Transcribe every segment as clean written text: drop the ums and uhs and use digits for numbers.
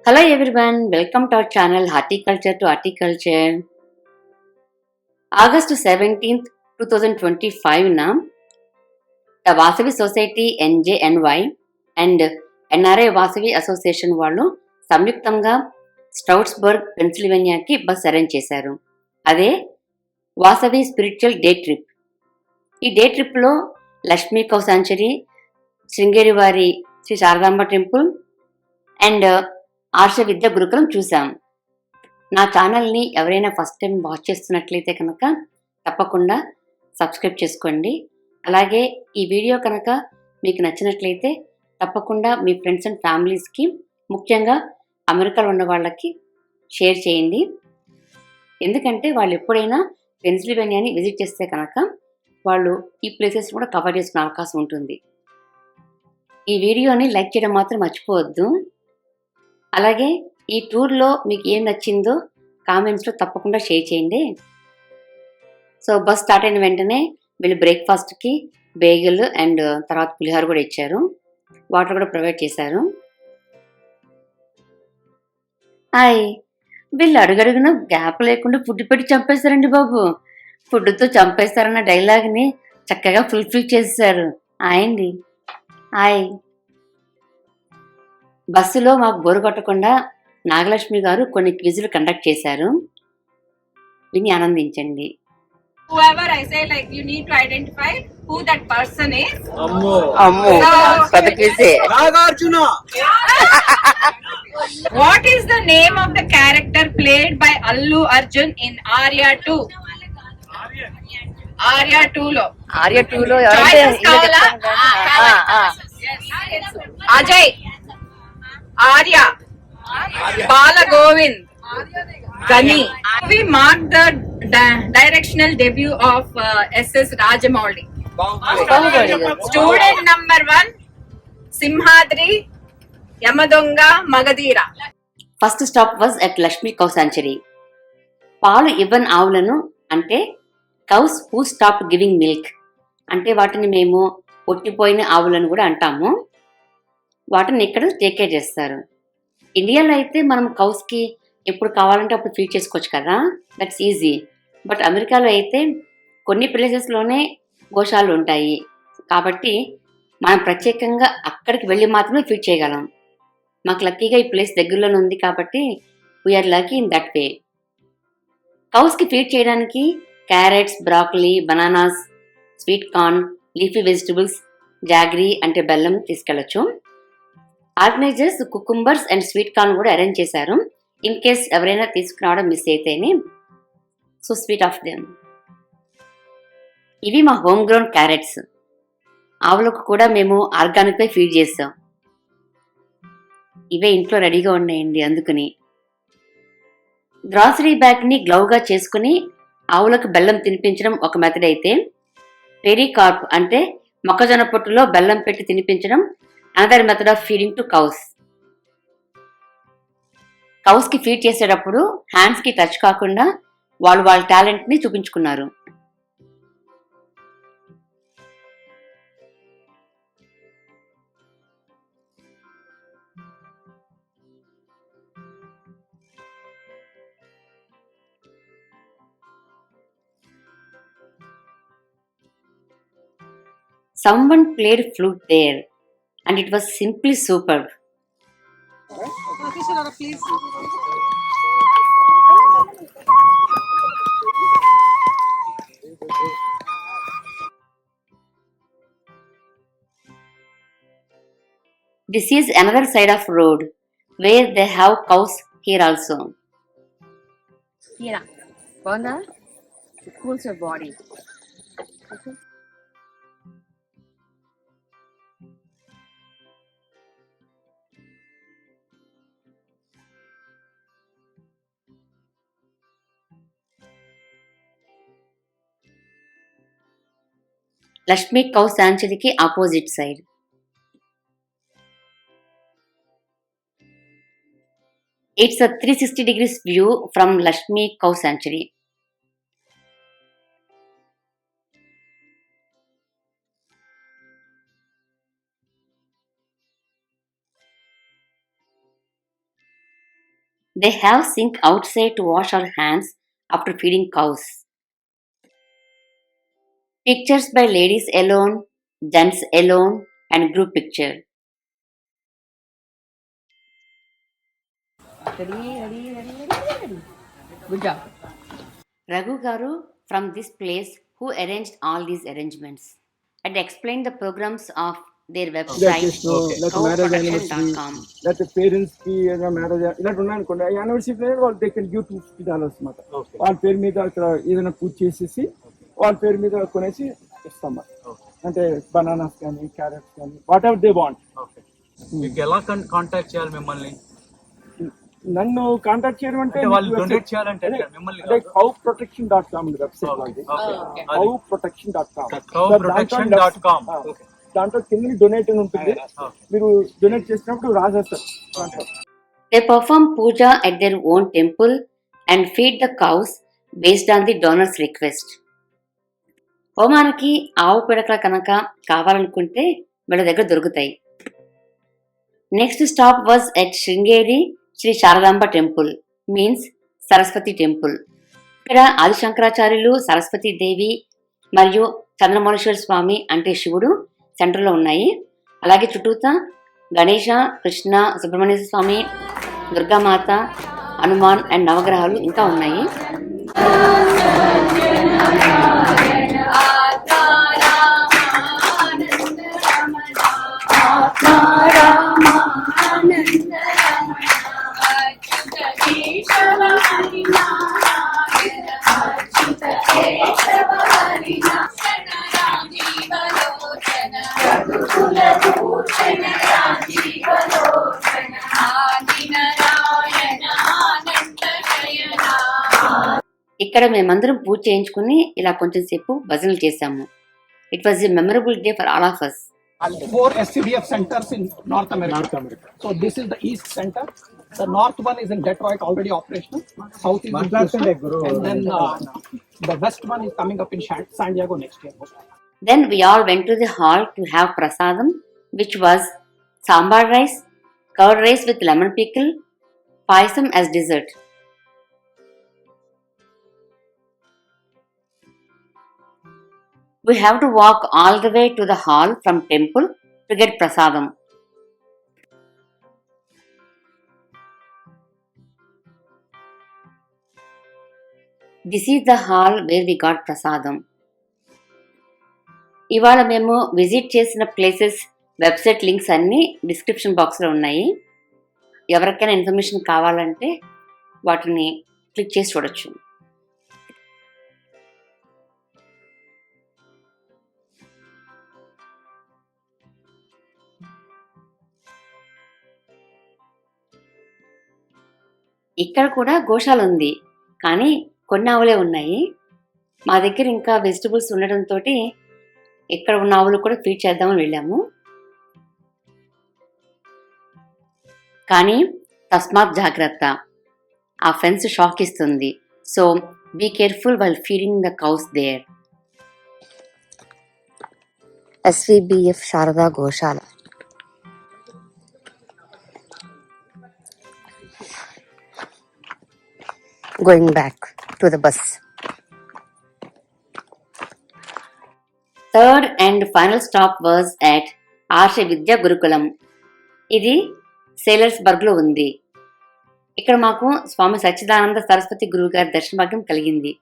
Hello everyone, welcome to our channel Horticulture to Horticulture. August 17th, 2025 na the Vasavi Society NJNY and NRA Vasavi Association వాళ్ళు సంయుక్తంగా స్ట్రౌట్స్బర్గ్ పెన్సిల్వేనియాకి bus arrange చేశారు. అదే Vasavi spiritual day trip. ఈ day ట్రిప్లో Lakshmi cow sanctuary, Sringeri వారి Shri Sharadamba temple and ఆర్ష విద్యా గురుకులం చూసాం. నా ఛానల్ని ఎవరైనా ఫస్ట్ టైం వాచ్ చేస్తున్నట్లయితే కనుక తప్పకుండా సబ్స్క్రైబ్ చేసుకోండి. అలాగే ఈ వీడియో కనుక మీకు నచ్చినట్లయితే తప్పకుండా మీ ఫ్రెండ్స్ అండ్ ఫ్యామిలీస్కి, ముఖ్యంగా అమెరికాలో ఉన్న వాళ్ళకి షేర్ చేయండి. ఎందుకంటే వాళ్ళు ఎప్పుడైనా పెన్సిల్వేనియాని విజిట్ చేస్తే కనుక వాళ్ళు ఈ ప్లేసెస్ కూడా కవర్ చేసుకునే అవకాశం ఉంటుంది. ఈ వీడియోని లైక్ చేయడం మాత్రం మర్చిపోవద్దు. అలాగే ఈ టూర్లో మీకు ఏం నచ్చిందో కామెంట్స్లో తప్పకుండా షేర్ చేయండి. సో బస్ స్టార్ట్ అయిన వెంటనే వీళ్ళు బ్రేక్ఫాస్ట్కి బేగల్ అండ్ తర్వాత పులిహోర కూడా ఇచ్చారు, వాటర్ కూడా ప్రొవైడ్ చేశారు. హాయ్, వీళ్ళు అడుగడుగున గ్యాప్ లేకుండా ఫుడ్ పెట్టి చంపేస్తారండి బాబు. ఫుడ్తో చంపేస్తారన్న డైలాగ్ని చక్కగా ఫుల్ఫిల్ చేసేసారు. హాయ్. బస్సులో మాకు బోరు కొట్టకుండా నాగలక్ష్మి గారు కొన్ని క్విజులు కండక్ట్ చేశారు, విని ఆనందించండి. Whoever I say, like, you need to identify who that person is. అమ్మో పెద్ద క్విజే. Nagarjuna. What is the name of the character played by Allu Arjun in Arya 2? Arya 2 lo. Arya 2లో Choices kavala? Ajay, Arya, Bala Govind, Gani. We mark the directional debut of SS Rajamouli. Student number 1, Simhadri, Yamadonga, Magadira. First stop was at Lakshmi cow sanctuary. పాలు ఇవ్వని ఆవులను, అంటే cows who stop giving milk, అంటే వాటిని మేము పొట్టిపోయిన ఆవులను కూడా అంటాము. వాటిని ఇక్కడ టేక్ కేర్ చేస్తారు. ఇండియాలో అయితే మనం కౌస్కి ఎప్పుడు కావాలంటే అప్పుడు ఫీడ్ చేసుకోవచ్చు కదా, దట్స్ ఈజీ. బట్ అమెరికాలో అయితే కొన్ని ప్లేసెస్లోనే గోశాలలు ఉంటాయి కాబట్టి మనం ప్రత్యేకంగా అక్కడికి వెళ్ళి మాత్రమే ఫీడ్ చేయగలం. మాకు లక్కీగా ఈ ప్లేస్ దగ్గరలోనే ఉంది కాబట్టి we are lucky in that way. కౌస్కి ఫీడ్ చేయడానికి carrots, broccoli, bananas, sweet corn, leafy vegetables, jaggery అంటే బెల్లం తీసుకెళ్ళచ్చు. Organizers cucumbers and sweet corn కూడా అరేంజ్ చేశారు, ఇన్ కేస్ ఎవరైనా తీసుకురావడం మిస్ అయితేనే. So sweet of them. ఇవి మా హోమ్ గ్రౌండ్ క్యారెట్స్. ఆవులకు కూడా మేము ఆర్గానిక్గా ఫీడ్ చేస్తాం. ఇవే ఇంట్లో రెడీగా ఉన్నాయండి, అందుకని. గ్రాసరీ బ్యాగ్ని గ్లౌగా చేసుకుని ఆవులకు బెల్లం తినిపించడం ఒక మెథడ్ అయితే, పెరికార్ప్ అంటే మొక్కజొన్న పొట్టులో బెల్లం పెట్టి తినిపించడం another method of feeding to cows. కౌస్కి ఫీడ్ చేసేటప్పుడు హ్యాండ్స్కి టచ్ కాకుండా వాళ్ళ టాలెంట్ని చూపించుకున్నారు. Someone played flute there and it was simply superb. This is another side of road where they have cows here also. Yeah, Bonda, it cools your body. Okay. Lakshmi cow సాంచురీకి opposite side. It's a 360 degrees view from Lashmi Cow Sanctuary. They have sink outside to wash our hands after feeding cows. Pictures by ladies alone, gents alone, and group picture. Ready. Good job. Raghu Garu from this place who arranged all these arrangements and explained the programs of their website లేకపోతే marriage anniversary crowdproduction.com. లేకపోతే parents కి ఏదైనా marriage ఇలాంటి ఉన్నాయనుకోండి anniversary వాళ్ళు they can give $250 అనమాట. వాళ్ళ పేరు మీద అక్కడ ఏదైనా పూజ చేసేసి వాళ్ళ పేరు మీద కొనేసి ఇస్తాం. అంటే బనానాస్ కానీ క్యారెట్స్ కానీ వాట్ ఎవర్ దే వాంట్. మీకు ఎలా కాంటాక్ట్ చేయాలి మిమ్మల్ని? నన్ను కాంటాక్ట్ చేయడం అంటే వాళ్ళు డొనేట్ చేయాలంటే మిమ్మల్ని cowprotection.com వెబ్సైట్ వాళ్ళది. cowprotection.com. దాంట్లో కింద డొనేట్ అని ఉంటుంది. మీరు డొనేట్ చేసినప్పుడు రాసేస్తారు దాంట్లో. They perform puja at their own temple and feed the cows based on the donor's request. హోమానికి ఆవు పిడకల కనుక కావాలనుకుంటే వీళ్ళ దగ్గర దొరుకుతాయి. Next stop was at Sringeri Sri Sharadamba temple, means Saraswati temple. ఇక్కడ ఆది శంకరాచార్యులు, సరస్వతి దేవి మరియు చంద్రమౌళేశ్వర స్వామి అంటే శివుడు సెంటర్లో ఉన్నాయి. అలాగే చుట్టూతా గణేష, కృష్ణ, సుబ్రహ్మణ్య స్వామి, దుర్గామాత, హనుమాన్ అండ్ నవగ్రహాలు ఇంకా ఉన్నాయి. ఇక్కడ మేమందరం పూజ చేయించుకుని ఇలా కొంచెం సేపు భజనలు చేశాము. It was a memorable day for all of us. 4 SCDF centers in North America. So this is the East Center. The North one is in Detroit, already operational. South is in Houston, and then the West one is coming up in San Diego next year. Then we all went to the hall to have prasadam, which was sambar rice, curd rice with lemon pickle, payasam as dessert. We have to walk all the way to the hall from temple to get prasadam. This is the hall where we got prasadam. ఇవాళ మేము visit చేసిన places website links అన్నీ description బాక్స్లో ఉన్నాయి. ఎవరికైనా information కావాలంటే వాటిని click చేసి చూడొచ్చు. ఇక్కడ కూడా గోశాల ఉంది, కానీ కొన్ని ఆవులే ఉన్నాయి. మా దగ్గర ఇంకా వెజిటబుల్స్ ఉండడంతో ఇక్కడ ఉన్న ఆవులు కూడా ఫీడ్ చేద్దామని వెళ్ళాము. కానీ తస్మాత్ జాగ్రత్త, ఆ ఫెన్స్ షాక్ ఇస్తుంది. So be careful while feeding the cows there. SVBF Sharada Goshala. Going back to the bus. Third and final stop was at ఆర్ష విద్యా గురుకులం. ఇది సేలర్స్బర్గ్లో ఉంది. ఇక్కడ మాకు స్వామి సచ్చిదానంద సరస్వతి గురువు గారి దర్శన భాగ్యం కలిగింది.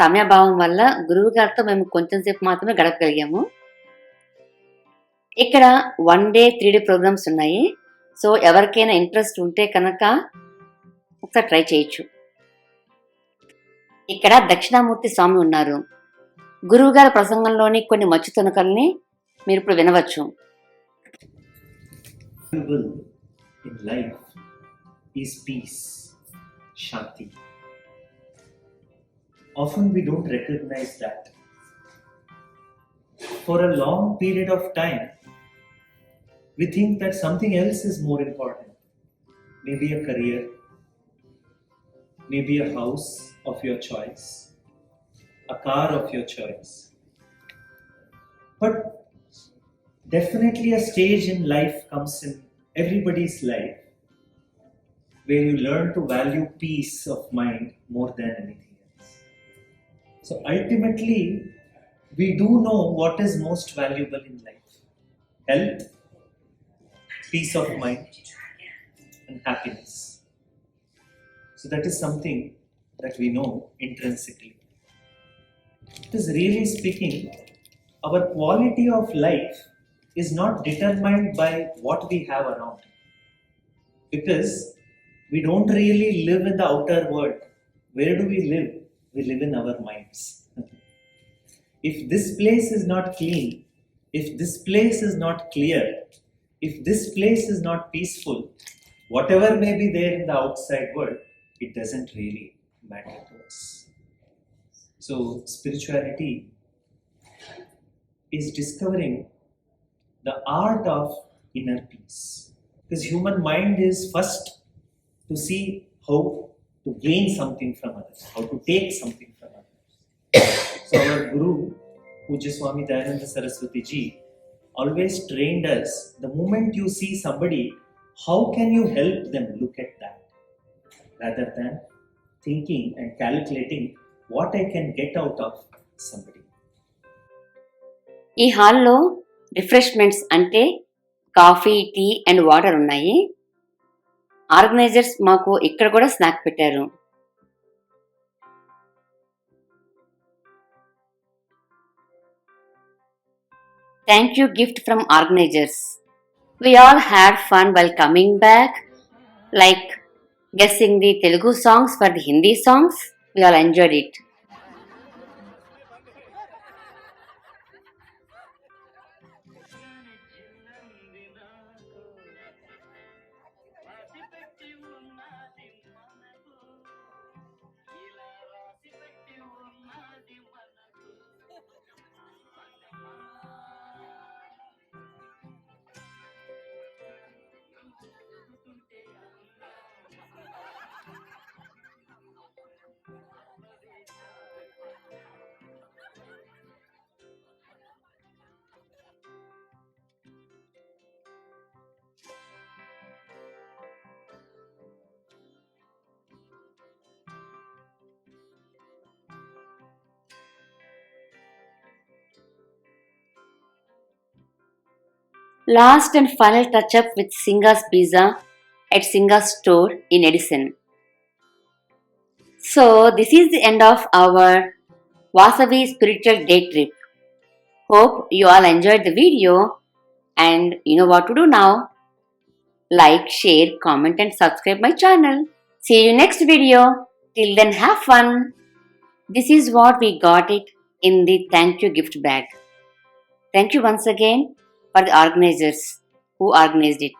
సమయాభావం వల్ల గురువు గారితో మేము కొంచెం సేపు మాత్రమే గడపగలిగాము. ఇక్కడ 1 day 3 day ప్రోగ్రామ్స్ ఉన్నాయి. సో ఎవరికైనా ఇంట్రెస్ట్ ఉంటే కనుక ఒకసారి ట్రై చేయొచ్చు. ఇక్కడ దక్షిణామూర్తి స్వామి ఉన్నారు. గురువు గారి ప్రసంగంలోని కొన్ని మచ్చు తునకల్ని మీరు ఇప్పుడు వినవచ్చు. In life is peace, Shanti. Often we don't recognize that. For a long period of time, we think that something else is more important. Maybe a career, maybe a house of your choice, a car of your choice. But definitely a stage in life comes in everybody's life where you learn to value peace of mind more than anything else. So ultimately, we do know what is most valuable in life: health, peace of mind, and happiness. So that is something that we know intrinsically. It is really speaking, our quality of life is not determined by what we have around, because we don't really live in the outer world. Where do we live? We live in our minds. If this place is not clean, if this place is not clear, if this place is not peaceful, whatever may be there in the outside world, it doesn't really matter to us. So, spirituality is discovering the art of inner peace. Because human mind is first to see how to gain something from others, how to take something from others. So our Guru, Pujya Swami Dayananda Saraswati Ji, always trained us, the moment you see somebody, how can you help them? Look at that. Rather than thinking and calculating what I can get out of somebody. ఈ హాల్లో refreshments అంటే coffee, tea and water ఉన్నాయి. Organisers మాకు ఇక్కడ కూడా snack పెట్టారు. Thank you gift from organisers. We all had fun while coming back, like guessing the Telugu songs for the Hindi songs. We all enjoyed it. Last and final touch up with Singa's Pizza at Singa's store in Edison. So, this is the end of our Vasavi spiritual day trip. Hope you all enjoyed the video, and you know what to do now. Like, share, comment and subscribe my channel. See you next video. Till then, have fun. This is what we got it in the thank you gift bag. Thank you once again for the organizers who organized it.